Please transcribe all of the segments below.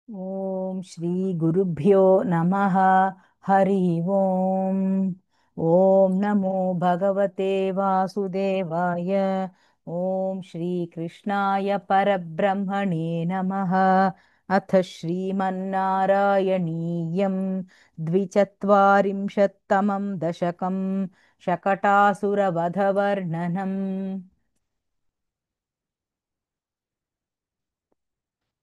ॐ श्रीगुरुभ्यो नमः। हरि ओम्। ॐ नमो भगवते वासुदेवाय। ॐ श्रीकृष्णाय परब्रह्मणे नमः। अथ श्रीमन्नारायणीयं द्विचत्वारिंशत्तमं दशकं शकटासुरवधवर्णनम्।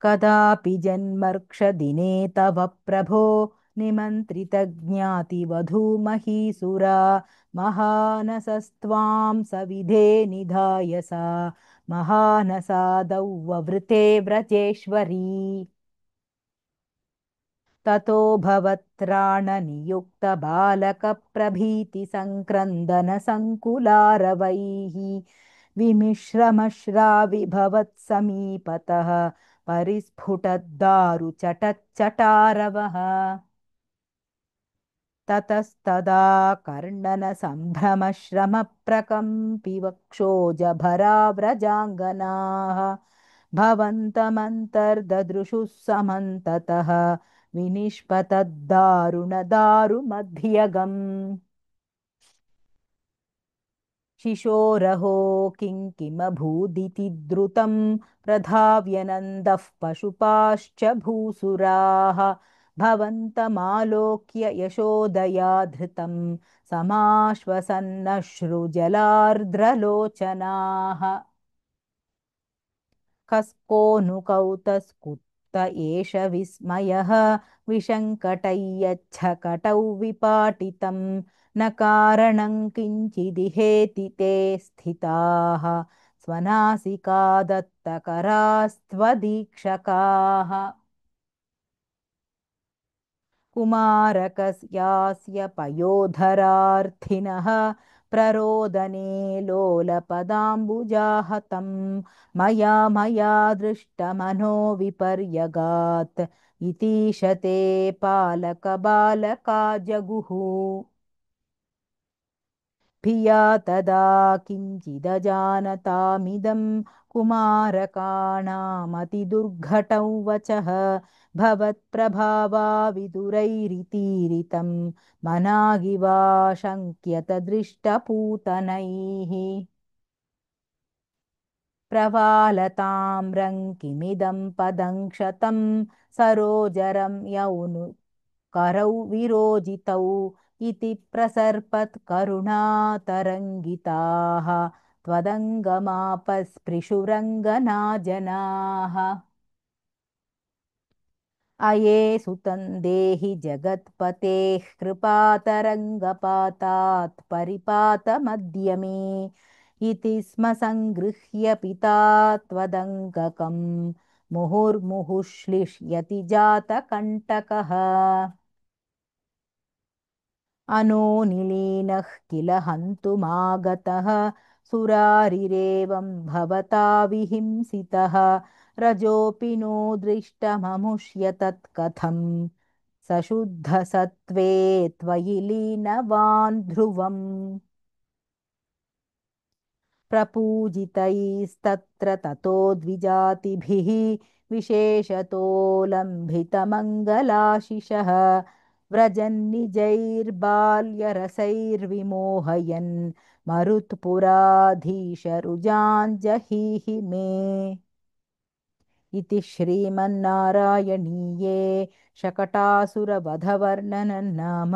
कदापि जन्मर्क्षदिने तव प्रभो निमन्त्रितज्ञातिवधूमहीसुरा महानसस्त्वां सविधे निधाय सा महानसादौ ववृते व्रजेश्वरी। ततो भवत्राणनियुक्तबालकप्रभीतिसङ्क्रन्दनसङ्कुलारवैः विमिश्रमश्राविभवत्समीपतः परिस्फुटद्दारुचटच्चटारवः। ततस्तदा कर्णनसम्भ्रमश्रमप्रकम्पिवक्षोजभराव्रजाङ्गनाः भवन्तमन्तर्ददृशुः समन्ततः विनिष्पतद्दारुणदारुमध्यगम्। शिशोरहो किङ्किमभूदिति द्रुतं प्रधाव्यनन्दः पशुपाश्च भूसुराः भवन्तमालोक्य यशोदया धृतं समाश्वसन्नश्रुजलार्द्रलोचनाः। कस्कोऽनुकौतस्कुत्त एष विस्मयः विशङ्कटैयच्छकटौ विपाटितं न कारणं किञ्चिदिहेति ते स्थिताः स्वनासिकादत्तकरास्त्वदीक्षकाः। कुमारकस्यास्य पयोधरार्थिनः प्ररोदने लोलपदाम्बुजाहतं मया दृष्टमनो विपर्यगात् इतीशते पालकबालका जगुः। भिया तदा किञ्चिदजानतामिदं कुमारकाणामतिदुर्घटौ वचः भवत्प्रभावाविदुरैरितीरितं मनागिवाशङ्क्यत दृष्टपूतनैः। प्रवालताम्रं किमिदं पदं क्षतं सरोजरं यौनु करौ विरोजितौ इति प्रसर्पत्करुणातरङ्गिताः त्वदङ्गमापस्पृशुरङ्गनाजनाः। अये सुतं देहि जगत्पतेः कृपातरङ्गपातात् परिपातमद्य मे इति स्म सङ्गृह्य पिता त्वदङ्गकं मुहुर्मुहुश्लिष्यति जातकण्टकः। अनो निलीनः किल हन्तुमागतः सुरारिरेवं भवता विहिंसितः रजोऽपि नो दृष्टममुष्य तत्कथं सशुद्धसत्त्वे त्वयि लीनवान् ध्रुवम्। प्रपूजितैस्तत्र ततो द्विजातिभिः विशेषतो लम्भितमङ्गलाशिषः व्रजन्निजैर्बाल्यरसैर्विमोहयन् मरुत्पुराधीशरुजाञ्जहीहि मे। इति श्रीमन्नारायणीये शकटासुरवधवर्णनं नाम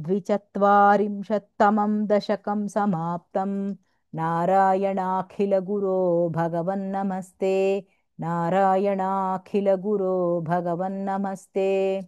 द्विचत्वारिंशत्तमं दशकं समाप्तम्। नारायणाखिलगुरो भगवन्नमस्ते। नारायणाखिलगुरो भगवन्नमस्ते।